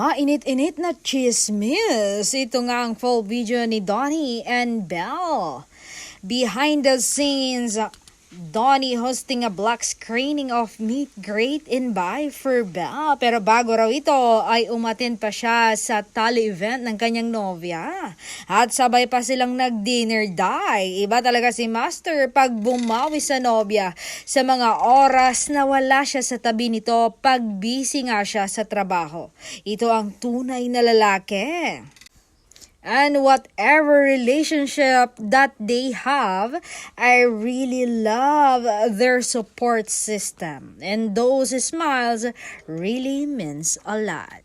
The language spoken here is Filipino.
Mainit-init na chismis. Ito nga ang full video ni Donnie and Belle. Behind the scenes, Donnie hosting a black screening of Meet Great in Bye for Belle. Pero bago raw ito ay umattend pa siya sa tally event ng kanyang nobya. At sabay pa silang nag-dinner die. Iba talaga si Master pag bumawi sa nobya sa mga oras na wala siya sa tabi nito pag busy nga siya sa trabaho. Ito ang tunay na lalaki. And whatever relationship that they have, I really love their support system. And those smiles really means a lot.